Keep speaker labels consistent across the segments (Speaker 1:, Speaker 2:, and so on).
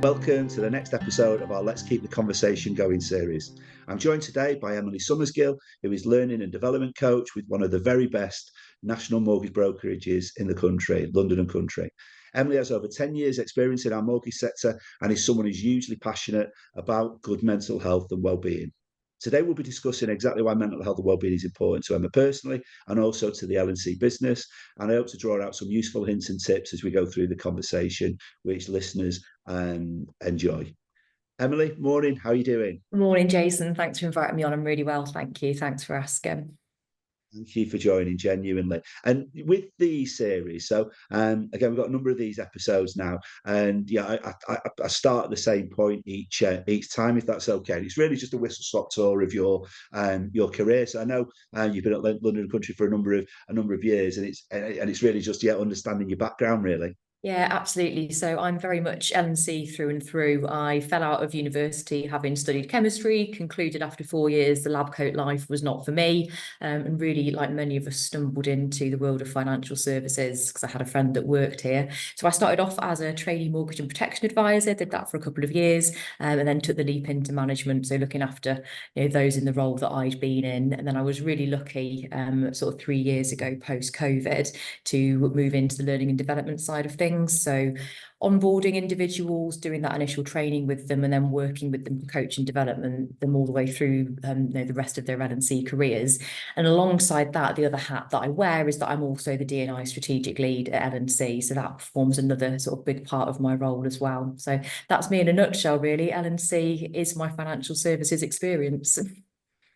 Speaker 1: Welcome to the next episode of our Let's Keep the Conversation Going series. I'm joined today by Emily Summersgill, who is Learning and Development Coach with one of the very best national mortgage brokerages in the country, London and country. Emily has over 10 years experience in our mortgage sector and is someone who's hugely passionate about good mental health and well-being. Today, we'll be discussing exactly why mental health and wellbeing is important to Emma personally and also to the L&C business. And I hope to draw out some useful hints and tips as we go through the conversation, which listeners enjoy. Emily, morning. How are you doing?
Speaker 2: Morning, Jason. Thanks for inviting me on. I'm really well, thank you. Thanks for asking.
Speaker 1: Thank you for joining, genuinely. And with the series, so again, we've got a number of these episodes now, and I start at the same point each time, if that's okay. And it's really just a whistle-stop tour of your career. So I know you've been at London and Country for a number of years, and it's really just understanding your background, really.
Speaker 2: Yeah, absolutely. So I'm very much L&C through and through. I fell out of university having studied chemistry, concluded after 4 years the lab coat life was not for me, and really, like many of us, stumbled into the world of financial services because I had a friend that worked here. So I started off as a trainee mortgage and protection advisor, did that for a couple of years, and then took the leap into management, so looking after those in the role that I'd been in. And then I was really lucky, sort of 3 years ago, post-COVID, to move into the learning and development side of things. So onboarding individuals, doing that initial training with them, and then working with them to coach and development them all the way through the rest of their L&C careers. And alongside that, the other hat that I wear is that I'm also the D&I strategic lead at L&C. So that forms another sort of big part of my role as well. So that's me in a nutshell, really. L&C is my financial services experience.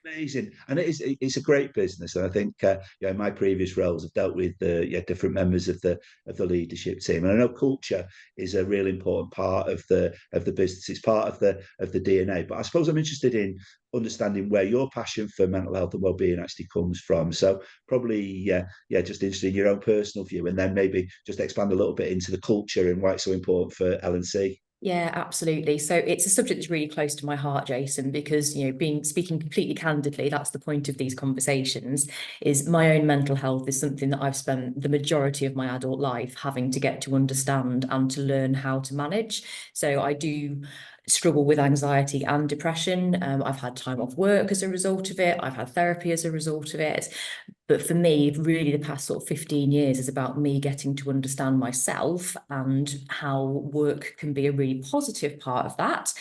Speaker 1: Amazing, and it's a great business, and I think in my previous roles I've dealt with different members of the leadership team, and I know culture is a really important part of the business. It's part of the DNA. But I suppose I'm interested in understanding where your passion for mental health and well-being actually comes from. So probably just interested in your own personal view, and then maybe just expand a little bit into the culture and why it's so important for L&C.
Speaker 2: Yeah, absolutely. So it's a subject that's really close to my heart, Jason, because, speaking completely candidly, that's the point of these conversations, is my own mental health is something that I've spent the majority of my adult life having to get to understand and to learn how to manage. So I do struggle with anxiety and depression. I've had time off work as a result of it. I've had therapy as a result of it. But for me, really, the past sort of 15 years is about me getting to understand myself and how work can be a really positive part of that,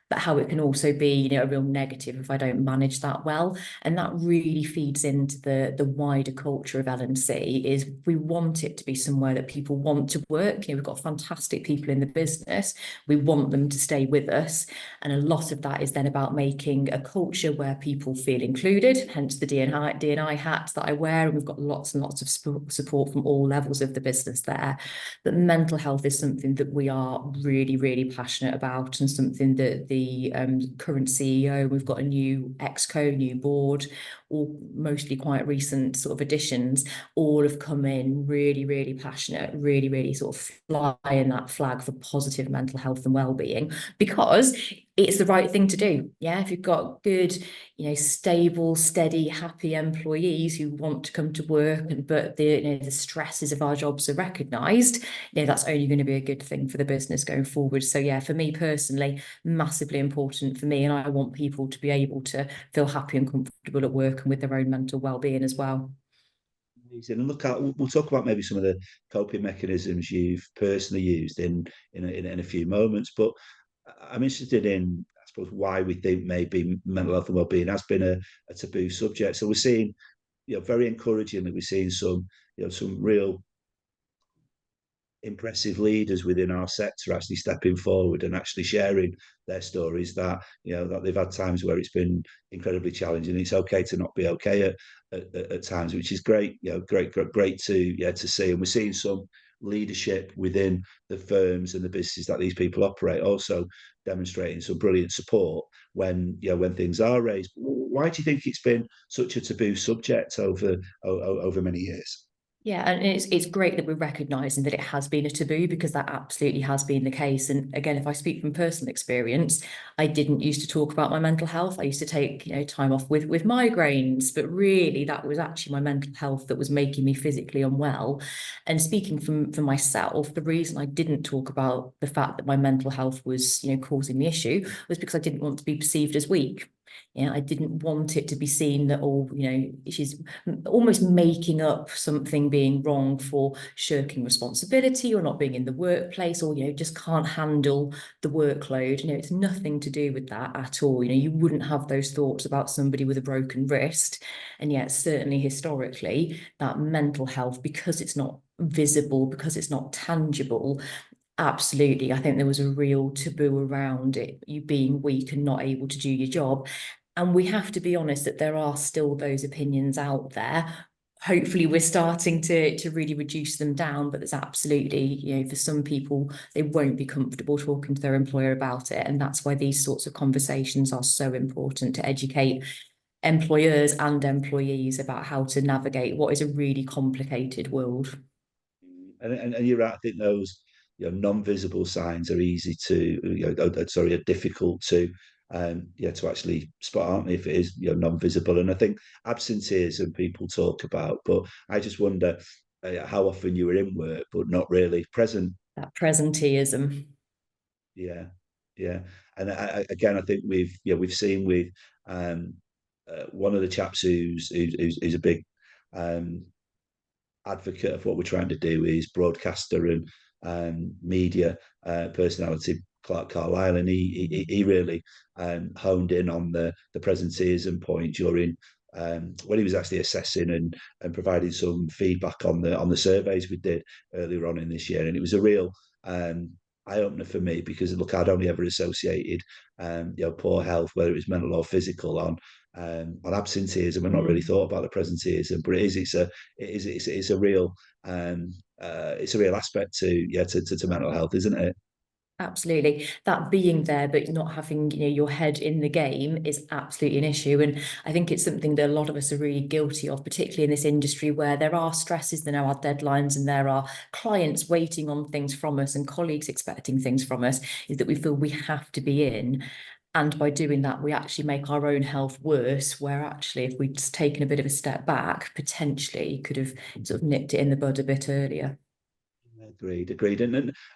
Speaker 2: but how it can also be, a real negative if I don't manage that well. And that really feeds into the wider culture of L&C. Is we want it to be somewhere that people want to work. We've got fantastic people in the business. We want them to stay with us. And a lot of that is then about making a culture where people feel included, hence the D&I hat that I wear. And we've got lots and lots of support from all levels of the business there. But mental health is something that we are really, really passionate about, and something that the current CEO, we've got a new exco, new board, all mostly quite recent sort of additions, all have come in really, really passionate, really, really sort of flying that flag for positive mental health and well-being, because it's the right thing to do. Yeah, if you've got good, stable, steady, happy employees who want to come to work, but the stresses of our jobs are recognised, that's only going to be a good thing for the business going forward. So yeah, for me personally, massively important for me, and I want people to be able to feel happy and comfortable at work and with their own mental well-being as well.
Speaker 1: Amazing. And we'll talk about maybe some of the coping mechanisms you've personally used in a few moments. But I'm interested in, I suppose, why we think maybe mental health and well-being has been a taboo subject. So we're seeing, very encouragingly, we're seeing some real impressive leaders within our sector actually stepping forward and actually sharing their stories, that that they've had times where it's been incredibly challenging. It's okay to not be okay at times, which is great. Great to see. And we're seeing some leadership within the firms and the businesses that these people operate, also demonstrating some brilliant support when things are raised. Why do you think it's been such a taboo subject over many years?
Speaker 2: Yeah, and it's great that we're recognising that it has been a taboo, because that absolutely has been the case. And again, if I speak from personal experience, I didn't used to talk about my mental health. I used to take, time off with migraines, but really that was actually my mental health that was making me physically unwell. And speaking for myself, the reason I didn't talk about the fact that my mental health was, causing the issue was because I didn't want to be perceived as weak. I didn't want it to be seen that, she's almost making up something being wrong for shirking responsibility or not being in the workplace, or, just can't handle the workload. It's nothing to do with that at all. You wouldn't have those thoughts about somebody with a broken wrist. And yet, certainly historically, that mental health, because it's not visible, because it's not tangible, absolutely, I think there was a real taboo around it, you being weak and not able to do your job. And we have to be honest that there are still those opinions out there. Hopefully we're starting to really reduce them down, but there's absolutely, for some people, they won't be comfortable talking to their employer about it. And that's why these sorts of conversations are so important, to educate employers and employees about how to navigate what is a really complicated world.
Speaker 1: And you're right. I think those non-visible signs are easy to sorry, are difficult to to actually spot, aren't they, if it is non-visible. And I think absenteeism people talk about, but I just wonder how often you were in work but not really present.
Speaker 2: That presenteeism.
Speaker 1: Yeah, yeah. And again, I think we've seen with one of the chaps who's a big um, advocate of what we're trying to do, is broadcaster and media personality Clark Carlisle, and he really honed in on the presenteeism point during when he was actually assessing and providing some feedback on the surveys we did earlier on in this year, and it was a real eye opener for me, because look, I'd only ever associated poor health, whether it was mental or physical, on absenteeism, and not really thought about the presenteeism. But it's a real it's a real aspect to mental health, isn't it?
Speaker 2: Absolutely. That being there, but not having, your head in the game is absolutely an issue. And I think it's something that a lot of us are really guilty of, particularly in this industry where there are stresses, there are deadlines, and there are clients waiting on things from us and colleagues expecting things from us, is that we feel we have to be in. And by doing that, we actually make our own health worse, where actually, if we'd just taken a bit of a step back, potentially could have sort of nipped it in the bud a bit earlier.
Speaker 1: Agreed.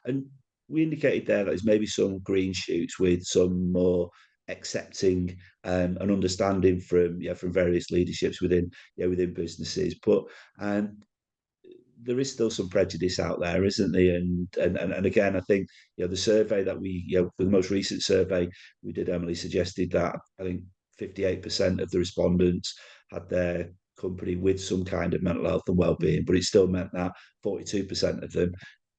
Speaker 1: And we indicated there that there's maybe some green shoots with some more accepting and understanding from various leaderships within businesses, but um, there is still some prejudice out there, isn't there? And again, I think the survey that for the most recent survey we did, Emily, suggested that I think 58% of the respondents had their company with some kind of mental health and well-being, but it still meant that 42% of them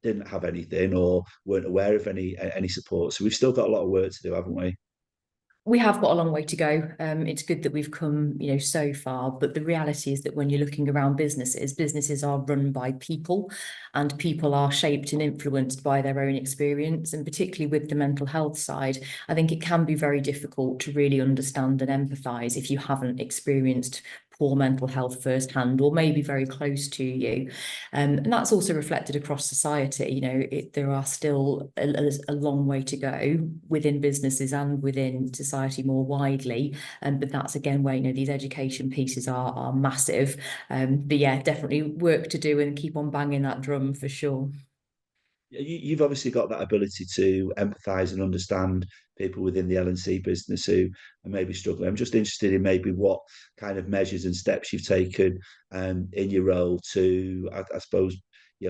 Speaker 1: didn't have anything or weren't aware of any support. So we've still got a lot of work to do, haven't we?
Speaker 2: We have got a long way to go. It's good that we've come, so far, but the reality is that when you're looking around businesses, businesses are run by people, and people are shaped and influenced by their own experience. And particularly with the mental health side, I think it can be very difficult to really understand and empathise if you haven't experienced poor mental health firsthand, or maybe very close to you. And that's also reflected across society. There are still a long way to go within businesses and within society more widely. But that's again where, these education pieces are massive. But yeah, definitely work to do, and keep on banging that drum for sure.
Speaker 1: You've obviously got that ability to empathise and understand people within the L&C business who are maybe struggling. I'm just interested in maybe what kind of measures and steps you've taken in your role to, I suppose,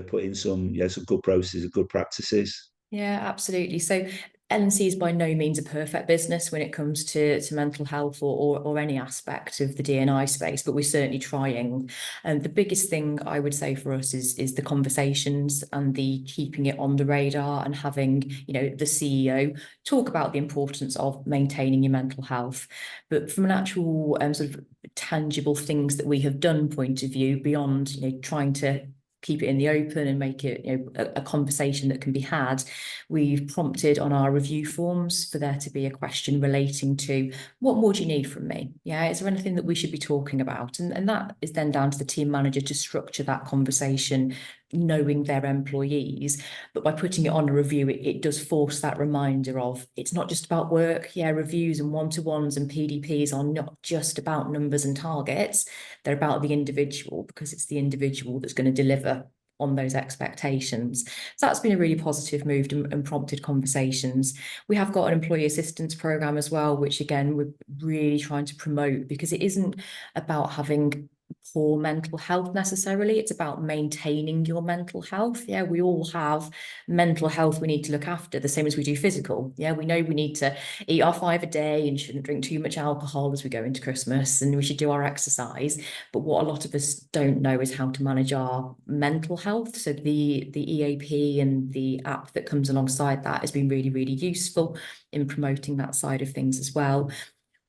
Speaker 1: put in some good processes and good practices.
Speaker 2: Yeah, absolutely. So L&C is by no means a perfect business when it comes to mental health or any aspect of the D&I space, but we're certainly trying. And the biggest thing I would say for us is the conversations and the keeping it on the radar, and having, the CEO talk about the importance of maintaining your mental health. But from an actual sort of tangible things that we have done point of view, beyond, trying to keep it in the open and make it, you know, a conversation that can be had, we've prompted on our review forms for there to be a question relating to what more do you need from me? Yeah, is there anything that we should be talking about? And that is then down to the team manager to structure that conversation, knowing their employees. But by putting it on a review, it does force that reminder of it's not just about work. Yeah, reviews and one-to-ones and PDPs are not just about numbers and targets. They're about the individual, because it's the individual that's going to deliver on those expectations. So that's been a really positive move and prompted conversations. We have got an employee assistance program as well, which again, we're really trying to promote, because it isn't about having poor mental health necessarily. It's about maintaining your mental health. Yeah, we all have mental health we need to look after, the same as we do physical. Yeah, we know we need to eat our 5 a day and shouldn't drink too much alcohol as we go into Christmas, and we should do our exercise. But what a lot of us don't know is how to manage our mental health. So the EAP and the app that comes alongside that has been really, really useful in promoting that side of things as well.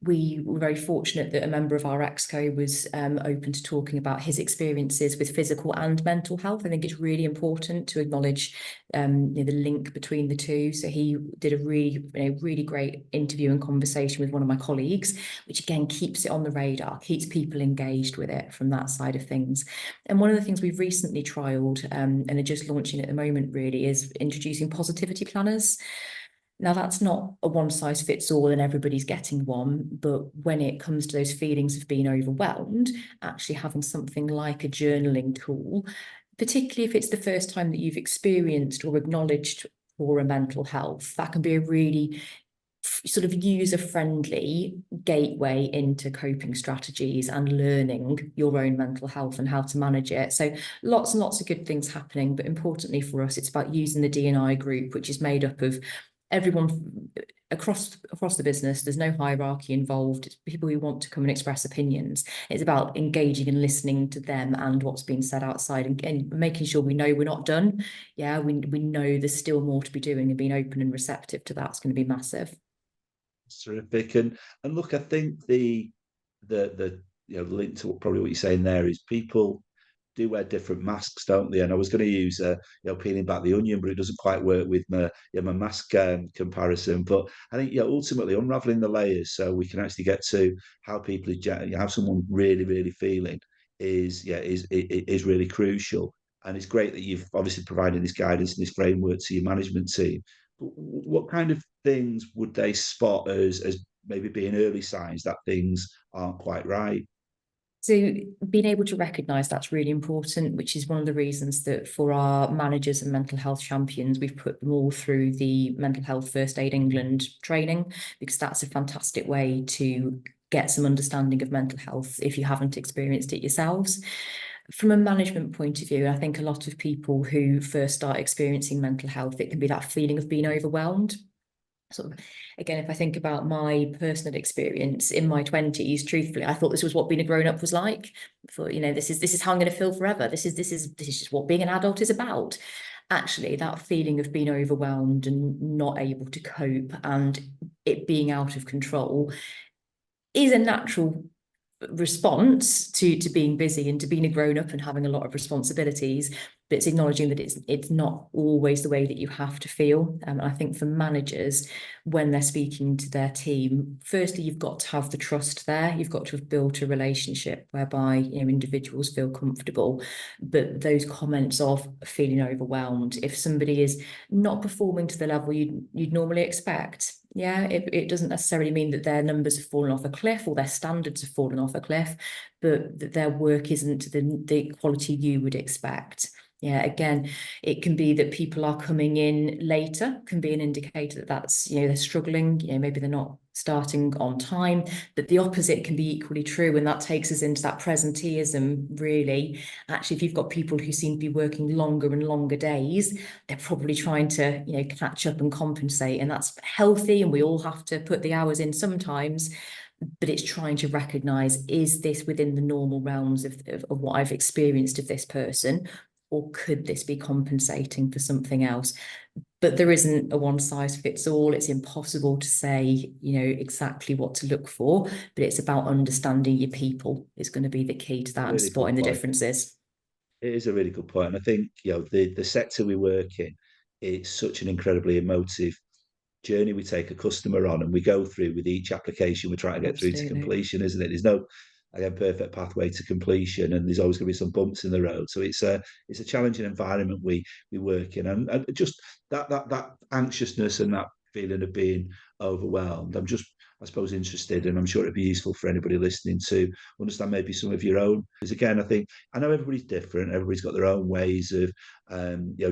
Speaker 2: We were very fortunate that a member of our exco was open to talking about his experiences with physical and mental health. I think it's really important to acknowledge you know, the link between the two. So he did a really great interview and conversation with one of my colleagues, which again keeps it on the radar, keeps people engaged with it from that side of things. And one of the things we've recently trialled and are just launching at the moment really is introducing positivity planners. Now, that's not a one size fits all and everybody's getting one, but when it comes to those feelings of being overwhelmed, actually having something like a journaling tool, particularly if it's the first time that you've experienced or acknowledged poor mental health, that can be a really sort of user-friendly gateway into coping strategies and learning your own mental health and how to manage it. So lots and lots of good things happening, but importantly for us, it's about using the D&I group, which is made up of everyone across the business. There's no hierarchy involved. It's people who want to come and express opinions. It's about engaging and listening to them and what's being said outside, and making sure we know we're not done. Yeah, we know there's still more to be doing, and being open and receptive to that's going to be massive.
Speaker 1: It's terrific. And look, I think the you know, the link to probably what you're saying there is people do wear different masks, don't they? And I was going to use you know, peeling back the onion, but it doesn't quite work with my my mask comparison. But I think ultimately unraveling the layers so we can actually get to how people how someone really feeling is really crucial. And it's great that you've obviously provided this guidance and this framework to your management team. But what kind of things would they spot as maybe being early signs that things aren't quite right?
Speaker 2: So being able to recognise that's really important, which is one of the reasons that for our managers and mental health champions, we've put them all through the Mental Health First Aid England training, because that's a fantastic way to get some understanding of mental health if you haven't experienced it yourselves. From a management point of view, I think a lot of people who first start experiencing mental health, it can be that feeling of being overwhelmed. Sort of, again, if I think about my personal experience in my 20s, truthfully, I thought this was what being a grown-up was like. I thought, you know, this is how I'm going to feel forever. This is just what being an adult is about. Actually, that feeling of being overwhelmed and not able to cope and it being out of control is a natural response to being busy and to being a grown-up and having a lot of responsibilities, but it's acknowledging that it's not always the way that you have to feel. I think for managers, when they're speaking to their team, firstly, you've got to have the trust there. You've got to have built a relationship whereby, you know, individuals feel comfortable. But those comments of feeling overwhelmed, if somebody is not performing to the level you'd normally expect, yeah, it doesn't necessarily mean that their numbers have fallen off a cliff or their standards have fallen off a cliff, but that their work isn't the quality you would expect. Yeah, again, it can be that people are coming in later, can be an indicator that that's, you know, they're struggling, you know, maybe they're not starting on time, but the opposite can be equally true. And that takes us into that presenteeism, really. Actually, if you've got people who seem to be working longer and longer days, they're probably trying to, you know, catch up and compensate. And that's healthy. And we all have to put the hours in sometimes, but it's trying to recognize, is this within the normal realms of what I've experienced of this person? Or could this be compensating for something else? But there isn't a one size fits all. It's impossible to say, you know, exactly what to look for, but it's about understanding your people is going to be the key to that and
Speaker 1: Really good
Speaker 2: spotting the
Speaker 1: point.
Speaker 2: differences.
Speaker 1: It is a really good point. And I think, the sector we work in, it's such an incredibly emotive journey we take a customer on, and we go through with each application we try to get through to
Speaker 2: Absolutely.
Speaker 1: completion, isn't it? There's no, again, perfect pathway to completion, and there's always going to be some bumps in the road. So it's a challenging environment we work in, and just that anxiousness and that feeling of being overwhelmed. I'm just, I suppose, interested, and I'm sure it'd be useful for anybody listening to understand maybe some of your own. Because again, I think I know everybody's different. Everybody's got their own ways of,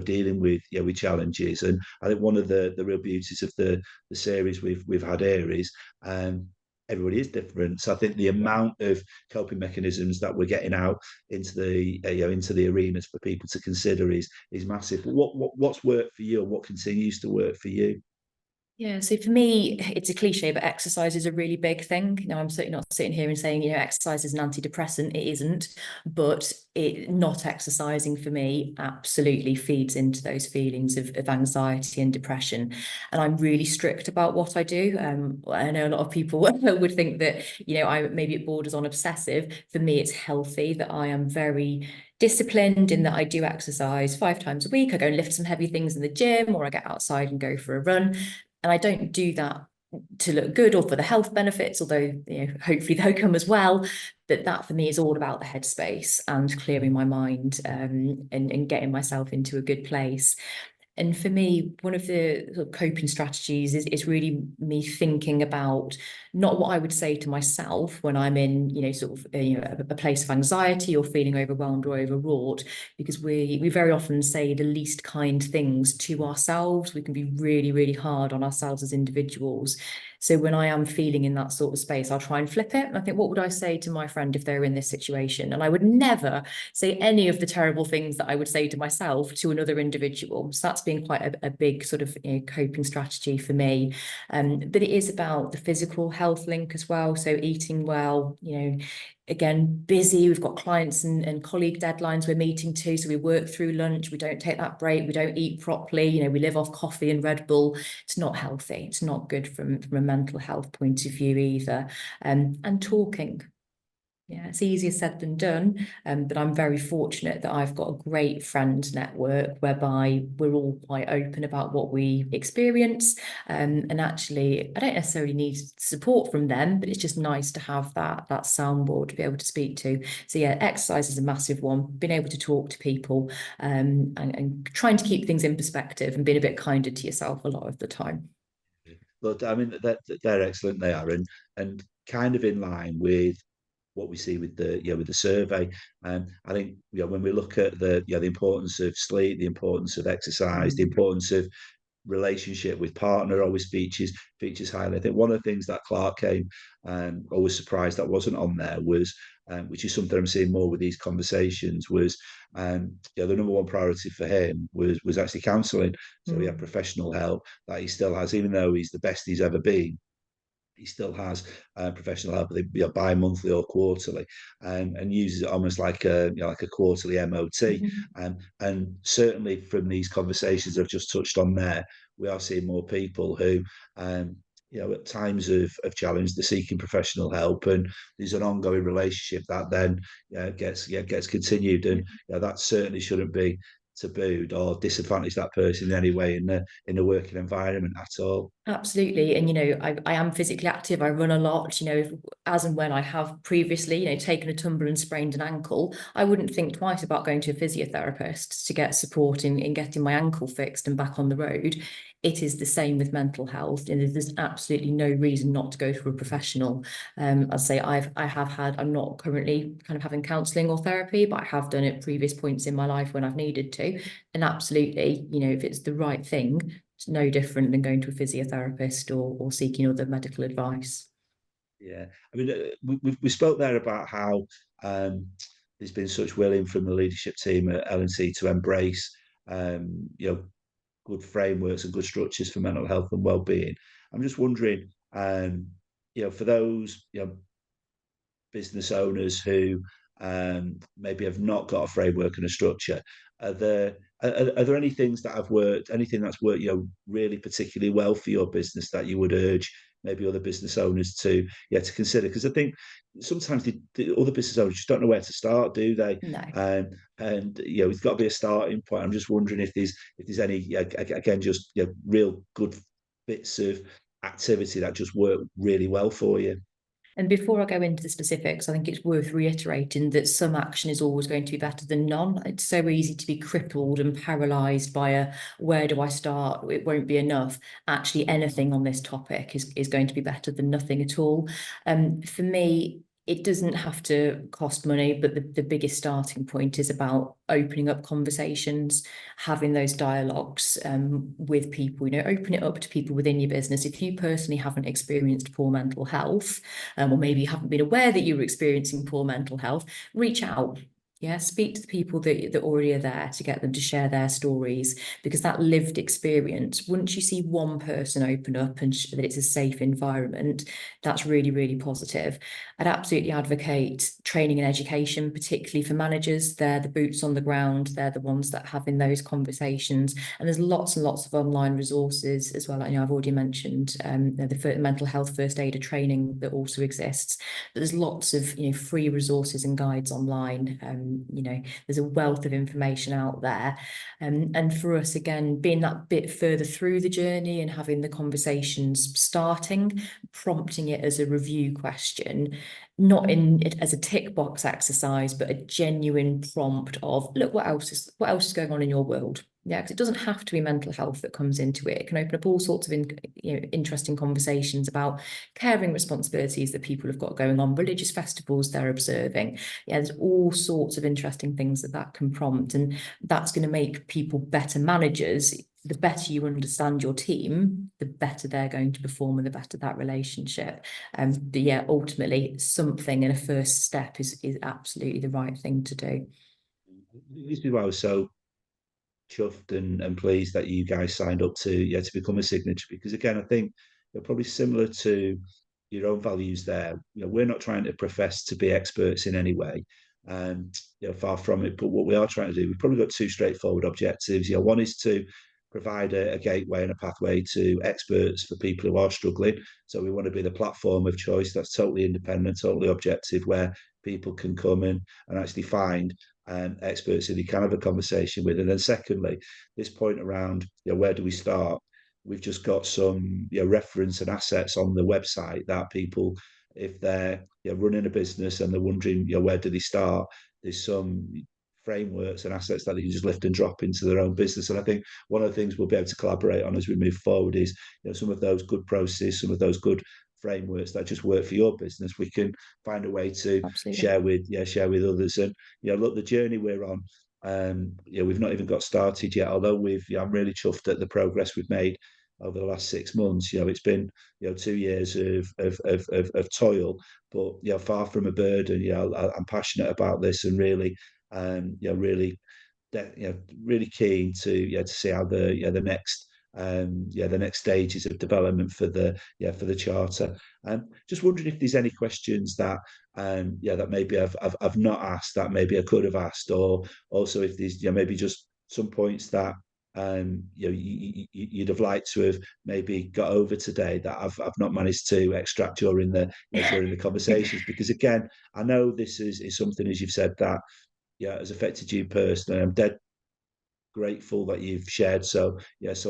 Speaker 1: dealing with, with challenges. And I think one of the real beauties of the series we've had here is, everybody is different. So I think the amount of coping mechanisms that we're getting out into the arenas for people to consider is massive. But what's worked for you, and what continues to work for you?
Speaker 2: Yeah, so for me, it's a cliche, but exercise is a really big thing. I'm certainly not sitting here and saying, exercise is an antidepressant. It isn't, but not exercising for me absolutely feeds into those feelings of anxiety and depression. And I'm really strict about what I do. I know a lot of people would think that, maybe it borders on obsessive. For me, it's healthy that I am very disciplined in that I do exercise 5 times a week. I go and lift some heavy things in the gym, or I get outside and go for a run. And I don't do that to look good or for the health benefits, although hopefully they'll come as well. But that for me is all about the headspace and clearing my mind, and getting myself into a good place. And for me, one of the sort of coping strategies is really me thinking about not what I would say to myself when I'm in, sort of a place of anxiety or feeling overwhelmed or overwrought, because we very often say the least kind things to ourselves. We can be really, really hard on ourselves as individuals. So when I am feeling in that sort of space, I'll try and flip it. And I think, what would I say to my friend if they're in this situation? And I would never say any of the terrible things that I would say to myself to another individual. So that's been quite a big sort of coping strategy for me. But it is about the physical health link as well. So eating well, again, busy. We've got clients and colleague deadlines we're meeting to. So we work through lunch. We don't take that break. We don't eat properly. We live off coffee and Red Bull. It's not healthy. It's not good from a mental health point of view either. And talking. Yeah, it's easier said than done, but I'm very fortunate that I've got a great friend network whereby we're all quite open about what we experience. And actually, I don't necessarily need support from them, but it's just nice to have that soundboard to be able to speak to. So yeah, exercise is a massive one. Being able to talk to people, and trying to keep things in perspective and being a bit kinder to yourself a lot of the time.
Speaker 1: But I mean, they're excellent. They are, and kind of in line with what we see with the survey. And I think, when we look at the importance of sleep, the importance of exercise, the importance of relationship with partner always features highly. I think one of the things that Clark came, always surprised that wasn't on there was, which is something I'm seeing more with these conversations, was, the number one priority for him was actually counselling. So he had professional help that he still has, even though he's the best he's ever been. He still has professional help, bi-monthly or quarterly, and uses it almost like a quarterly MOT. And certainly from these conversations I've just touched on there, we are seeing more people who, at times of challenge, they're seeking professional help, and there's an ongoing relationship that then gets continued, and that certainly shouldn't be tabooed or disadvantage that person in any way in the working environment at all.
Speaker 2: Absolutely. And, I am physically active. I run a lot, as and when I have previously, taken a tumble and sprained an ankle, I wouldn't think twice about going to a physiotherapist to get support in getting my ankle fixed and back on the road. It is the same with mental health. And there's absolutely no reason not to go to a professional. I'd say I'm not currently kind of having counselling or therapy, but I have done it at previous points in my life when I've needed to. And absolutely, if it's the right thing, it's no different than going to a physiotherapist or seeking other medical advice.
Speaker 1: Yeah, I mean, we spoke there about how, there's been such willing from the leadership team at L&C to embrace, good frameworks and good structures for mental health and well-being. I'm just wondering, for those business owners who, maybe have not got a framework and a structure, are there any things that have worked, anything that's worked, really particularly well for your business that you would urge maybe other business owners to consider? Because I think sometimes the other business owners just don't know where to start, do they?
Speaker 2: No.
Speaker 1: And it's got to be a starting point. I'm just wondering if there's any again just real good bits of activity that just work really well for you.
Speaker 2: And before I go into the specifics, I think it's worth reiterating that some action is always going to be better than none. It's so easy to be crippled and paralysed by where do I start? It won't be enough. Actually, anything on this topic is going to be better than nothing at all. For me, it doesn't have to cost money, but the biggest starting point is about opening up conversations, having those dialogues with people, open it up to people within your business. If you personally haven't experienced poor mental health, or maybe you haven't been aware that you were experiencing poor mental health, reach out. Yeah, speak to the people that already are there to get them to share their stories, because that lived experience, once you see one person open up and that it's a safe environment, that's really, really positive. I'd absolutely advocate training and education, particularly for managers. They're the boots on the ground. They're the ones that are having those conversations. And there's lots and lots of online resources as well. I've already mentioned the mental health first aider training that also exists. But there's lots of free resources and guides online. There's a wealth of information out there. And for us, again, being that bit further through the journey and having the conversations starting, prompting it as a review question, not in it as a tick box exercise, but a genuine prompt of, look, what else is going on in your world? Yeah, because it doesn't have to be mental health that comes into it. It can open up all sorts of interesting conversations about caring responsibilities that people have got going on, religious festivals they're observing. Yeah, there's all sorts of interesting things that can prompt, and that's going to make people better managers. The better you understand your team, the better they're going to perform and the better that relationship. But yeah, ultimately, something in a first step is absolutely the right thing to do.
Speaker 1: This is why I was so chuffed and pleased that you guys signed up to become a signature, because again I think they're probably similar to your own values there. We're not trying to profess to be experts in any way, and far from it, but what we are trying to do, we've probably got two straightforward objectives. One is to provide a gateway and a pathway to experts for people who are struggling. So we want to be the platform of choice that's totally independent, totally objective, where people can come in and actually find experts who they can have a conversation with. And then secondly, this point around where do we start? We've just got some reference and assets on the website that people, if they're running a business and they're wondering where do they start, there's some frameworks and assets that they can just lift and drop into their own business. And I think one of the things we'll be able to collaborate on as we move forward is some of those good processes, some of those good frameworks that just work for your business, we can find a way to
Speaker 2: Absolutely.
Speaker 1: share with others. And look, the journey we're on, we've not even got started yet, although I'm really chuffed at the progress we've made over the last 6 months. It's been 2 years of toil, but far from a burden. I'm passionate about this and really really keen to see how the next the next stages of development for the charter. Just wondering if there's any questions that that maybe I've not asked that maybe I could have asked, or also if there's maybe just some points that you'd have liked to have maybe got over today that I've not managed to extract during the conversations, because again I know this is something, as you've said, that has affected you personally. I'm dead grateful that you've shared so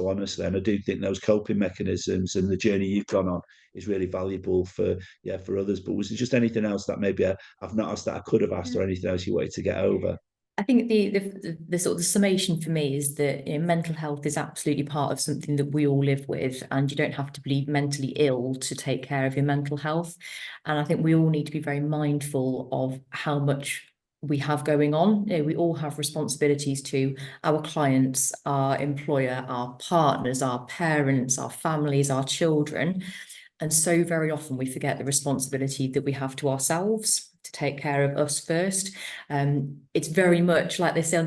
Speaker 1: honestly, and I do think those coping mechanisms and the journey you've gone on is really valuable for others. But was there just anything else that maybe I've not asked that I could have asked, or anything else you wanted to get over?
Speaker 2: I think the sort of the summation for me is that mental health is absolutely part of something that we all live with, and you don't have to be mentally ill to take care of your mental health. And I think we all need to be very mindful of how much we have going on. We all have responsibilities to our clients, our employer, our partners, our parents, our families, our children. And so very often we forget the responsibility that we have to ourselves to take care of us first. It's very much like they say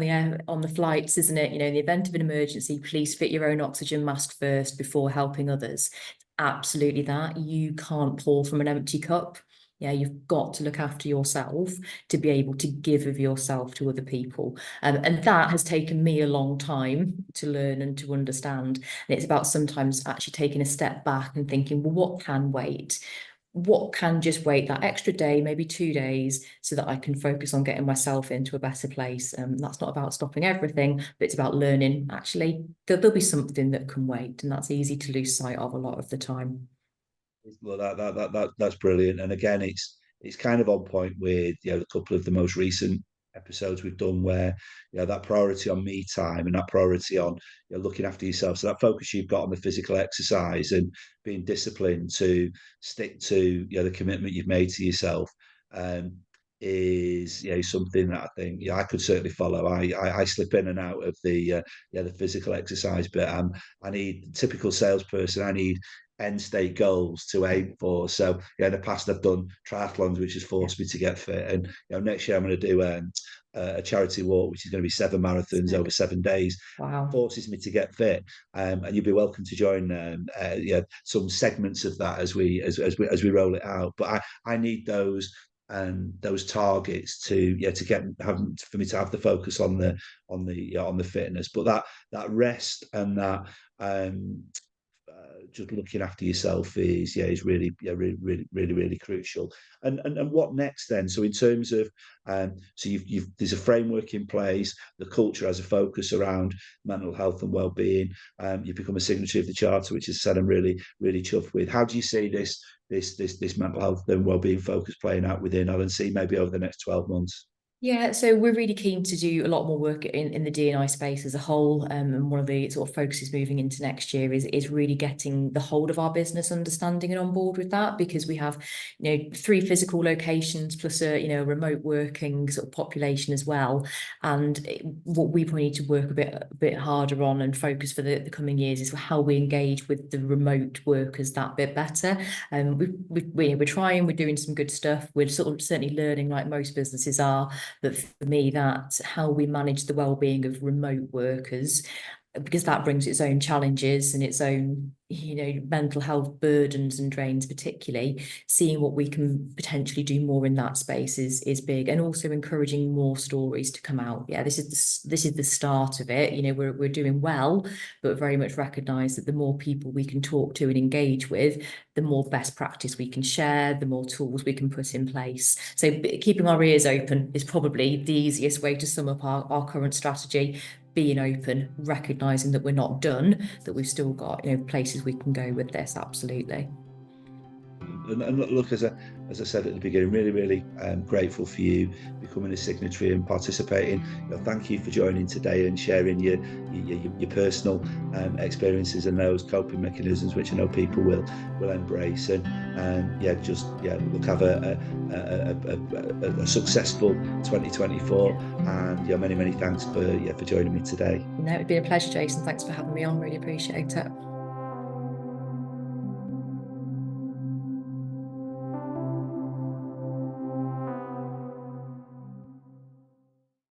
Speaker 2: on the flights, isn't it? In the event of an emergency, please fit your own oxygen mask first before helping others. Absolutely that. You can't pour from an empty cup. Yeah, you've got to look after yourself to be able to give of yourself to other people. And that has taken me a long time to learn and to understand. And it's about sometimes actually taking a step back and thinking, well, what can wait? What can just wait that extra day, maybe 2 days, so that I can focus on getting myself into a better place. That's not about stopping everything, but it's about learning, actually, there'll be something that can wait, and that's easy to lose sight of a lot of the time.
Speaker 1: Well, that's brilliant. And again, it's kind of on point with a couple of the most recent episodes we've done where that priority on me time and that priority on looking after yourself. So that focus you've got on the physical exercise and being disciplined to stick to the commitment you've made to yourself. Um, is something that I think I could certainly follow. I slip in and out of the physical exercise, but I need typical salesperson. I need end state goals to aim for. So in the past I've done triathlons, which has forced me to get fit, and next year I'm going to do a charity walk, which is going to be 7 marathons over 7 days.
Speaker 2: Wow.
Speaker 1: Forces me to get fit, and you'll be welcome to join some segments of that as we roll it out. But I need those targets to for me to have the focus on the fitness, but that rest and that just looking after yourself is really crucial. And what next then? So in terms of so you've there's a framework in place. The culture has a focus around mental health and well-being. You've become a signatory of the charter, which is said I'm really chuffed with. How do you see this mental health and well-being focus playing out within L&C maybe over the next 12 months?
Speaker 2: Yeah, so we're really keen to do a lot more work in the D&I space as a whole. And one of the sort of focuses moving into next year is really getting the whole of our business understanding and on board with that, because we have 3 physical locations plus a remote working sort of population as well. And what we probably need to work a bit harder on and focus for the coming years is how we engage with the remote workers that bit better. We're trying, we're doing some good stuff. We're sort of certainly learning, like most businesses are. But for me, that's how we manage the well-being of remote workers, because that brings its own challenges and its own mental health burdens and drains. Particularly seeing what we can potentially do more in that space is big, and also encouraging more stories to come out. This is the start of it. We're doing well, but very much recognize that the more people we can talk to and engage with, the more best practice we can share, the more tools we can put in place. So keeping our ears open is probably the easiest way to sum up our current strategy. Being open, recognizing that we're not done, that we've still got places we can go with this. Absolutely.
Speaker 1: And look, as I said at the beginning, really grateful for you becoming a signatory and participating. Thank you for joining today and sharing your personal experiences and those coping mechanisms, which I know people will embrace. And look, have a successful 2024. And many thanks for joining me today.
Speaker 2: No, it'd been a pleasure, Jason. Thanks for having me on. Really appreciate it.